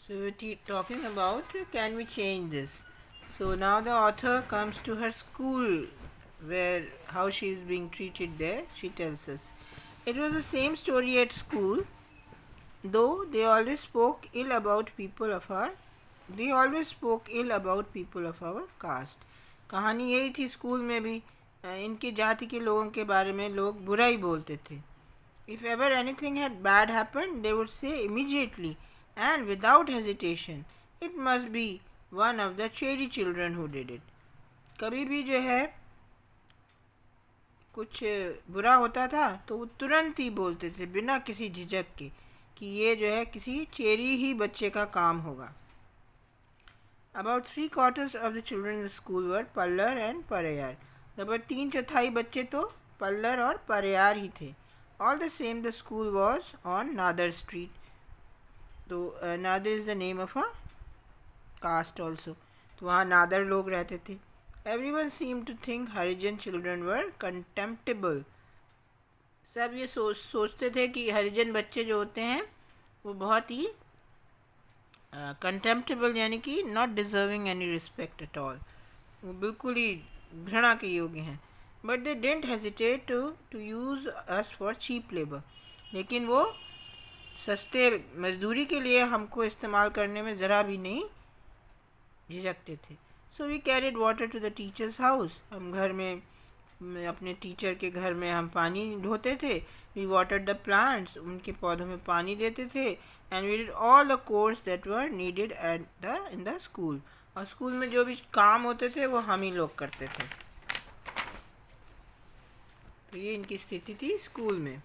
So we're talking about can we change this? So now the author comes to her school where how she is being treated there. She tells us it was the same story at school, though they always spoke ill about people of our caste. कहानी यही थी school में भी इनकी जाति के लोगों के बारे में लोग बुरा ही बोलते थे. If ever anything had bad happened, they would say immediately and without hesitation, it must be one of the Cherry children who did it. कभी भी जो है कुछ बुरा होता था तो वो तुरंत ही बोलते थे बिना किसी झिझक के कि ये जो है किसी चेरी ही बच्चे का काम होगा. About 3/4 of the children in the school were parlour and Periyar. लगभग 3/4 बच्चे तो पल्लर और परयार ही थे. All the same, the school was on Nadar Street. तो Nadar is the name of a caste also. तो वहाँ नादर लोग रहते थे. Everyone seemed to think Harijan children were contemptible. सब ये सोचते थे कि हरिजन बच्चे जो होते हैं वो बहुत ही कंटेम्प्टेबल यानी कि not deserving any respect at all. वो बिल्कुल ही घृणा के योग्य हैं. But they didn't hesitate to use us for cheap labour. लेकिन वो सस्ते मजदूरी के लिए हमको इस्तेमाल करने में ज़रा भी नहीं झिझकते थे. So we carried water to the teacher's house. हम घर में अपने टीचर के घर में हम पानी ढोते थे. We watered the plants. उनके पौधों में पानी देते थे. And we did all the chores that were needed in the school. और स्कूल में जो भी काम होते थे वो हम ही लोग करते थे. तो ये इनकी स्थिति थी स्कूल में.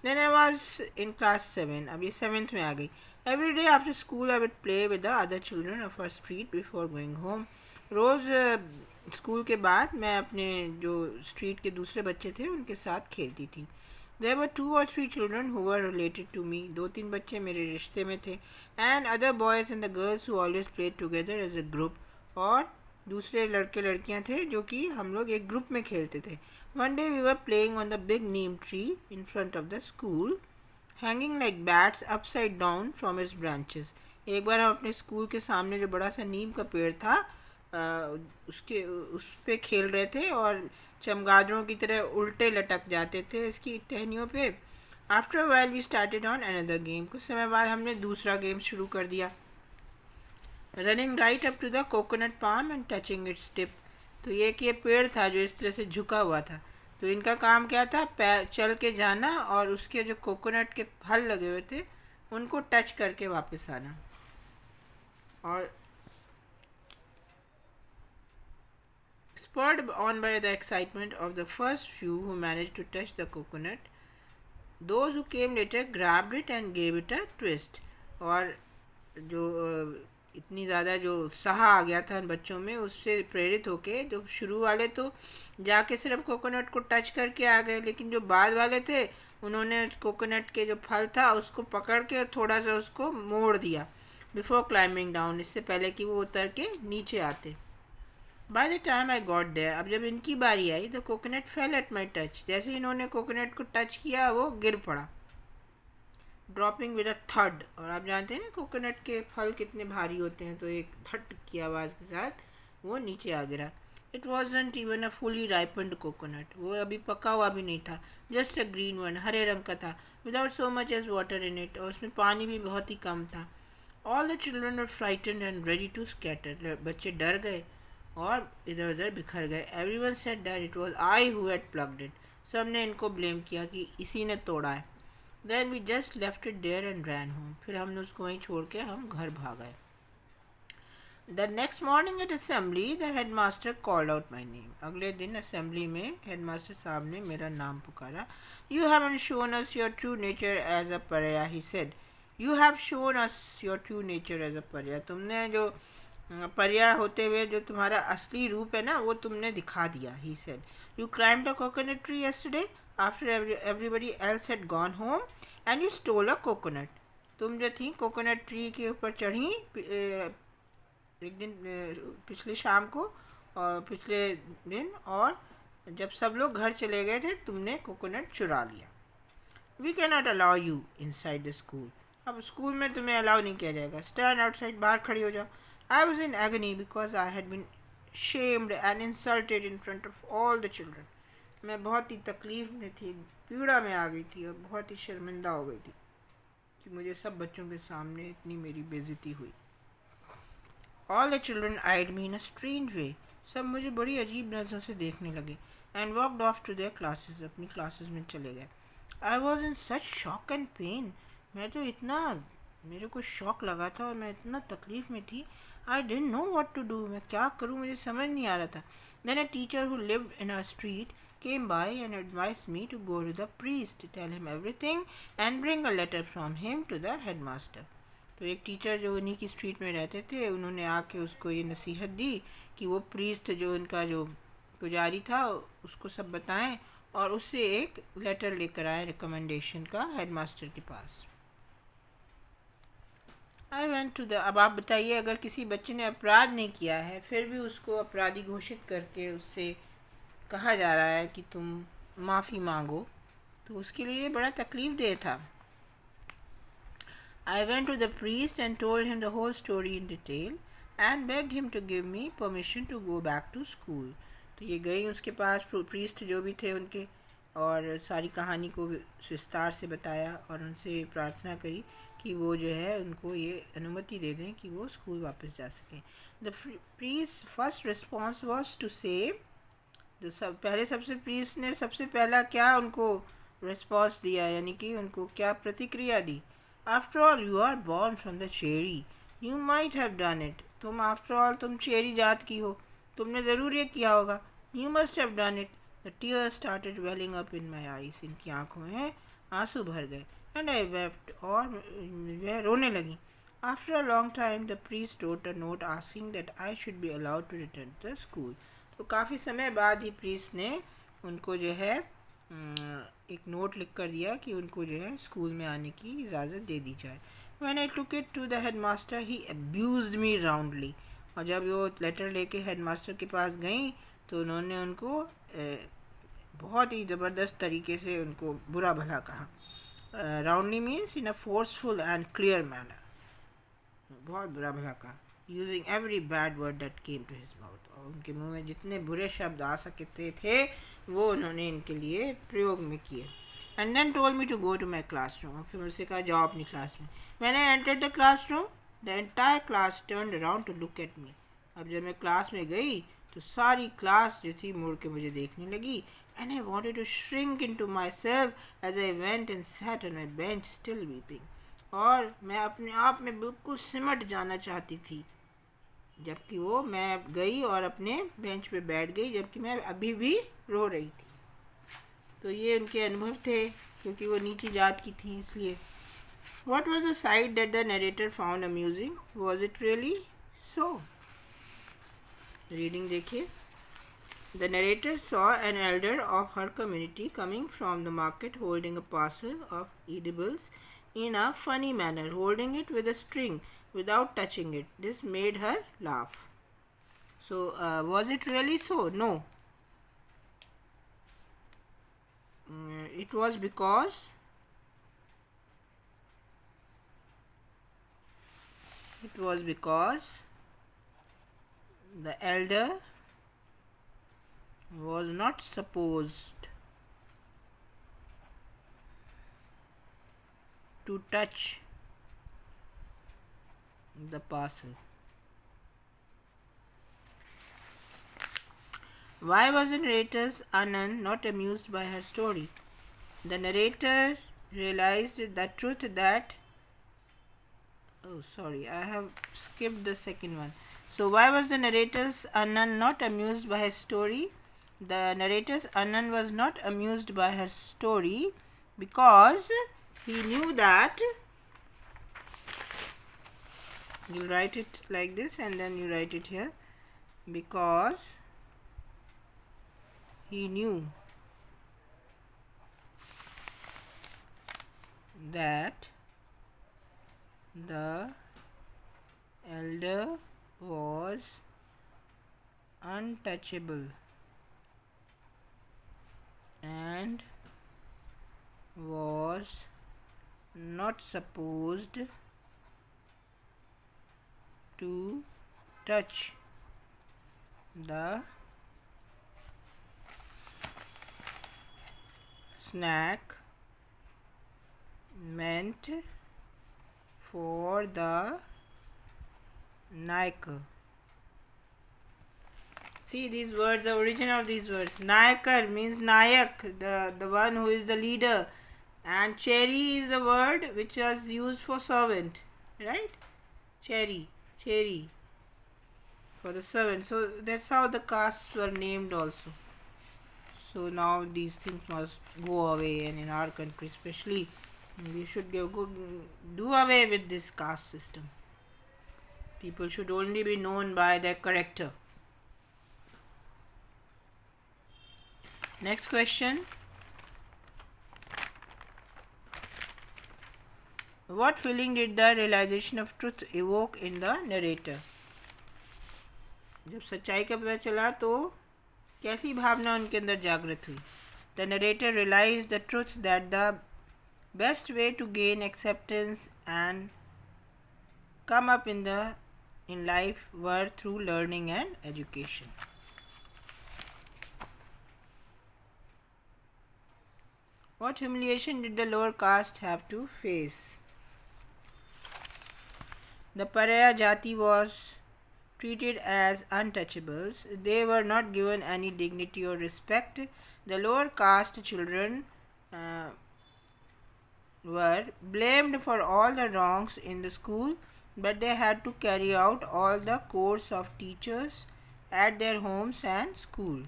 Then I was in class 7. अब ये 7th में आ गई. Every day after school I would play with the other children of our street before going home. रोज़ स्कूल के बाद मैं अपने जो स्ट्रीट के दूसरे बच्चे थे उनके साथ खेलती थी. There were 2 or 3 children who were related to me. 2-3 बच्चे मेरे रिश्ते में थे. And other boys and the girls who always played together as a group. और दूसरे लड़के लड़कियां थे जो कि हम लोग एक ग्रुप में खेलते थे. One day we were playing on the big neem tree in front of the school, hanging like bats upside down from its branches. एक बार हम अपने स्कूल के सामने जो बड़ा सा नीम का पेड़ था उस पे खेल रहे थे और चमगादड़ों की तरह उल्टे लटक जाते थे इसकी टहनियों पे. After a while we started on another game. कुछ समय बाद हमने दूसरा गेम शुरू कर दिया. Running right up to the coconut palm and touching its tip. तो ये पेड़ था जो इस तरह से झुका हुआ था. तो इनका काम क्या था, पैर चल के जाना और उसके जो कोकोनट के फल लगे हुए थे उनको टच करके वापस आना. और spurred on by the excitement of the first few who managed to touch the coconut, those who came later grabbed it and gave it a twist. और जो इतनी ज़्यादा जो उत्साह आ गया था बच्चों में उससे प्रेरित होके जो शुरू वाले तो जाके सिर्फ कोकोनट को टच करके आ गए, लेकिन जो बाद वाले थे उन्होंने कोकोनट के जो फल था उसको पकड़ के थोड़ा सा उसको मोड़ दिया बिफोर क्लाइंबिंग डाउन. इससे पहले कि वो उतर के नीचे आते. By the time I got there. अब जब इनकी बारी आई the coconut fell at my touch. जैसे इन्होंने कोकोनट को टच किया वो गिर पड़ा, ड्रॉपिंग विद अ थर्ड. और आप जानते हैं ना कोकोनट के फल कितने भारी होते हैं, तो एक थट की आवाज़ के साथ वो नीचे आ गिरा. It wasn't even a fully ripened coconut. वो अभी पका हुआ भी नहीं था. Just a green one. हरे रंग का था. Without so much as water in it. और उसमें पानी भी बहुत ही कम था. All the children were frightened and ready to scatter. बच्चे डर गए और इधर उधर बिखर गए. Every one said that it was I who had plucked it. सब ने इनको ब्लेम किया कि इसी ने तोड़ा है. Then we just left it there and ran home. फिर हमने उसको वहीं छोड़ के हम घर भाग गए. The next morning at assembly, the headmaster called out my name. अगले दिन assembly में headmaster साहब ने मेरा नाम पुकारा. You haven't shown us your true nature as a pariah, he said. You have shown us your true nature as a pariah. तुमने जो परिया होते हुए जो तुम्हारा असली रूप है ना वो तुमने दिखा दिया. He said. You climbed a coconut tree yesterday after everybody else had gone home and you stole a coconut. तुम जो थी कोकोनट ट्री के ऊपर चढ़ी एक दिन पिछले शाम को और पिछले दिन, और जब सब लोग घर चले गए थे तुमने कोकोनट चुरा लिया. We cannot allow you inside the school. अब स्कूल में तुम्हें अलाउ नहीं किया जाएगा. स्टैंड आउटसाइड, बाहर खड़ी हो जाओ. I was in agony because I had been shamed and insulted in front of all the children. मैं बहुत ही तकलीफ में थी, पीड़ा में आ गई थी और बहुत ही शर्मिंदा हो गई थी कि मुझे सब बच्चों के सामने इतनी मेरी बेइज्जती हुई. All the children eyed me in a strange way. सब मुझे बड़ी अजीब नज़रों से देखने लगे. And walked off to their classes. अपनी क्लासेस में चले गए. I was in such shock and pain. मैं तो इतना, मेरे को शॉक लगा था और मैं इतना तकलीफ में थी. I didn't know what to do. मैं क्या करूँ मुझे समझ नहीं आ रहा था. Then a teacher who lived in our street came by and advised me to go to the priest, tell him everything and bring a letter from him to the headmaster. तो एक टीचर जो उन्हीं की street में रहते थे, उन्होंने आके उसको ये नसीहत दी कि वो प्रीस्ट जो उनका जो पुजारी था उसको सब बताएं और उससे एक लेटर लेकर आए रिकमेंडेशन का हेडमास्टर के पास. I went to the. अब आप बताइए, अगर किसी बच्चे ने अपराध नहीं किया है फिर भी उसको अपराधी घोषित करके उससे कहा जा रहा है कि तुम माफ़ी मांगो, तो उसके लिए बड़ा तकलीफ देह था. I went to the priest and told him the whole story in detail and begged him to give me permission to go back to school. तो ये गई उसके पास, प्रीस्ट जो भी थे उनके, और सारी कहानी को विस्तार से बताया और उनसे प्रार्थना करी कि वो जो है उनको ये अनुमति दे दें कि वो स्कूल वापस जा सकें. The priest first response was to say, जो सबसे प्रीस्ट ने सबसे पहला क्या उनको रिस्पॉन्स दिया, यानी कि उनको क्या प्रतिक्रिया दी. After all you are born from the Cheri, you might have done it. तुम आफ्टर ऑल तुम चेरी जात की हो, तुमने ज़रूर ये किया होगा. You must have done it. The tear started welling up in my eyes. इनकी आंखों में आंसू भर गए. एंड आई वेप्ट, और वह रोने लगी. After a long time the priest wrote a note asking that I should be allowed to return to the school. तो काफ़ी समय बाद ही प्रीस्ट ने उनको जो है एक नोट लिख कर दिया कि उनको जो है स्कूल में आने की इजाज़त दे दी जाए. When I took it to the headmaster he abused me roundly. और जब वो लेटर लेके हेडमास्टर के पास गई तो उन्होंने उनको बहुत ही ज़बरदस्त तरीके से उनको बुरा भला कहा. Roundly means in a forceful and clear manner. बहुत बुरा भला कहा. Using every bad word that came to his mouth. और उनके मुंह में जितने बुरे शब्द आ सकते थे वो उन्होंने इनके लिए प्रयोग में किए. And then told me to go to my classroom. और फिर मुझसे कहा जाओ अपनी क्लास में. मैंने entered the classroom, the entire class turned around to look at me. अब जब मैं क्लास में गई तो सारी क्लास जो थी मुड़ के मुझे देखने लगी. And I wanted to shrink into myself as I went and sat on my bench still weeping. और मैं अपने आप में बिल्कुल सिमट जाना चाहती थी, जबकि वो मैं गई और अपने बेंच पे बैठ गई जबकि मैं अभी भी रो रही थी. तो ये उनके अनुभव थे, क्योंकि वो नीची जात की थी इसलिए. What was the sight that the narrator found amusing? Was it really so? Reading देखिए. The narrator saw an elder of her community coming from the market holding a parcel of edibles in a funny manner, holding it with a string without touching it. This made her laugh. So, was it really so? No. It was because the elder was not supposed to touch the parcel. Why was the narrator's Anand not amused by her story? The narrator realized the truth that... Oh, sorry, I have skipped the second one. So, why was the narrator's Anand not amused by her story? The narrator's Anand was not amused by her story because he knew that... You write it like this and then you write it here. Because he knew that the elder was untouchable and was not supposed to touch the snack meant for the Naikar. See these words, the origin of these words. Naikar means Nayak, the one who is the leader. And cherry is a word which was used for servant. Right? Cherry for the servant. So that's how the castes were named also. So now these things must go away, and in our country especially, we should do away with this caste system. People should only be known by their character. Next question. What feeling did the realization of truth evoke in the narrator? जब सच्चाई का पता चला तो कैसी भावना उनके अंदर जागृत हुई? The narrator realized the truth that the best way to gain acceptance and come up in life were through learning and education. What humiliation did the lower caste have to face? The Pariah Jati was treated as untouchables. They were not given any dignity or respect. The lower caste children were blamed for all the wrongs in the school, but they had to carry out all the course of teachers at their homes and school.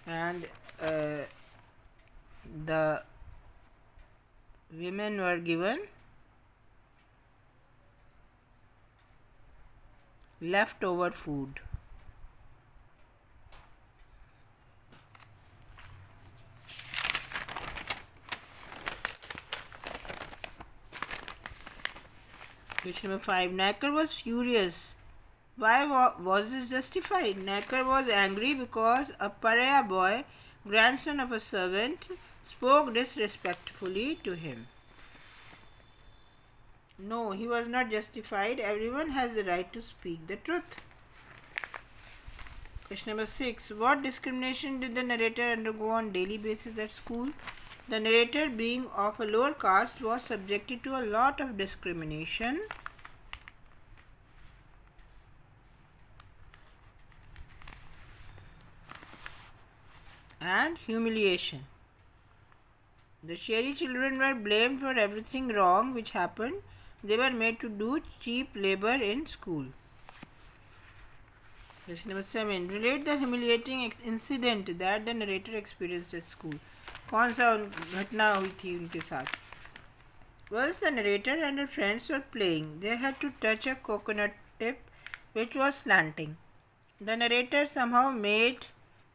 And the women were given leftover food. Question number 5. Naikar was furious. Why was this justified? Naikar was angry because a pariah boy, grandson of a servant, spoke disrespectfully to him. No, he was not justified. Everyone has the right to speak the truth. Question number 6. What discrimination did the narrator undergo on daily basis at school? The narrator, being of a lower caste, was subjected to a lot of discrimination and humiliation. The Sheri children were blamed for everything wrong which happened. They were made to do cheap labor in school. Question number 7. Relate the humiliating incident that the narrator experienced at school. कौन सा घटना हुई थी उनके साथ? Once the narrator and her friends were playing. They had to touch a coconut tip which was slanting. The narrator somehow made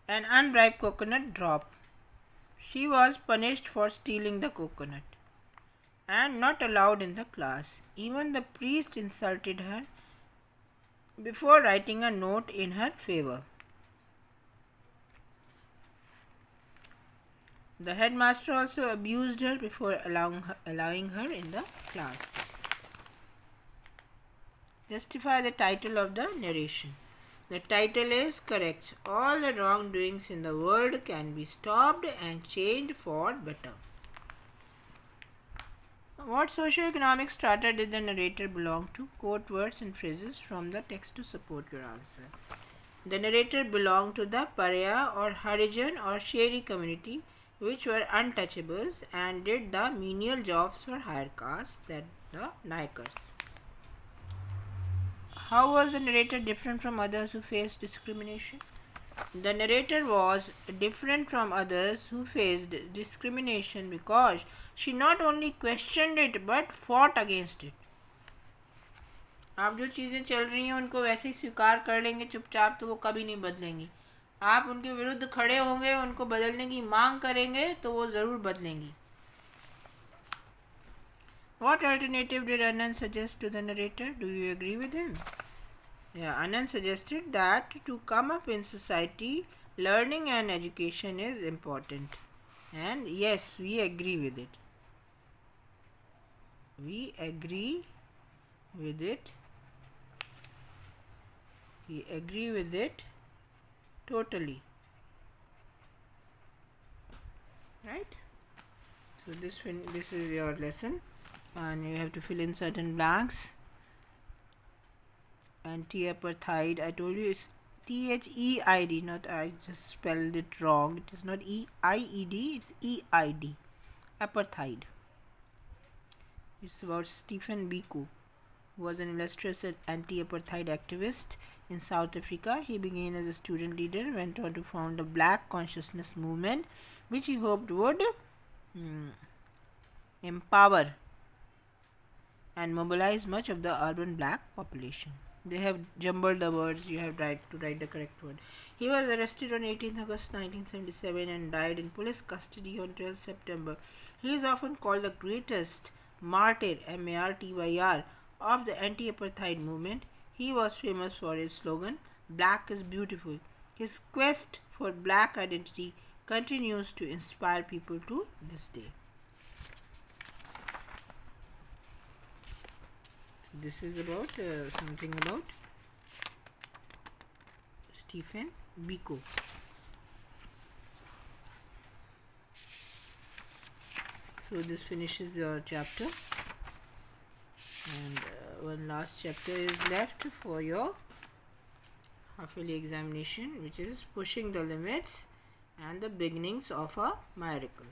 an unripe coconut drop. She was punished for stealing the coconut and not allowed in the class. Even the priest insulted her before writing a note in her favor. The headmaster also abused her before allowing her in the class. Justify the title of the narration. The title is correct. All the wrongdoings in the world can be stopped and changed for better. What socio-economic strata did the narrator belong to? Quote words and phrases from the text to support your answer. The narrator belonged to the Pariah or Harijan or Sheri community, which were untouchables and did the menial jobs for higher castes than the Naikars. How was the narrator different from others who faced discrimination? The narrator was different from others who faced discrimination because she not only questioned it but fought against it. आप जो चीज़ें चल रही हैं उनको वैसे ही स्वीकार कर लेंगे चुपचाप तो वो कभी नहीं बदलेंगी. आप उनके विरुद्ध खड़े होंगे, उनको बदलने की मांग करेंगे तो वो ज़रूर बदलेंगी. What alternative did Anand suggest to the narrator? Do you agree with him? Yeah, Anand suggested that to come up in society, learning and education is important. And yes, we agree with it. We agree with it. We agree with it totally. Right? So this is your lesson, and you have to fill in certain blanks. Anti-apartheid, I told you it's THEID, not I just spelled it wrong. It is not EIED, it's EID. Apartheid. It's about Stephen Biko, who was an illustrious anti-apartheid activist in South Africa. He began as a student leader, went on to found the Black Consciousness Movement, which he hoped would empower and mobilize much of the urban black population. They have jumbled the words, you have to write the correct word. He was arrested on 18th August 1977 and died in police custody on 12th September. He is often called the greatest martyr, MARTYR, of the anti-apartheid movement. He was famous for his slogan, Black is Beautiful. His quest for black identity continues to inspire people to this day. This is about something about Stephen Biko. So this finishes your chapter, and one last chapter is left for your half-yearly examination, which is Pushing the Limits and the Beginnings of a Miracle.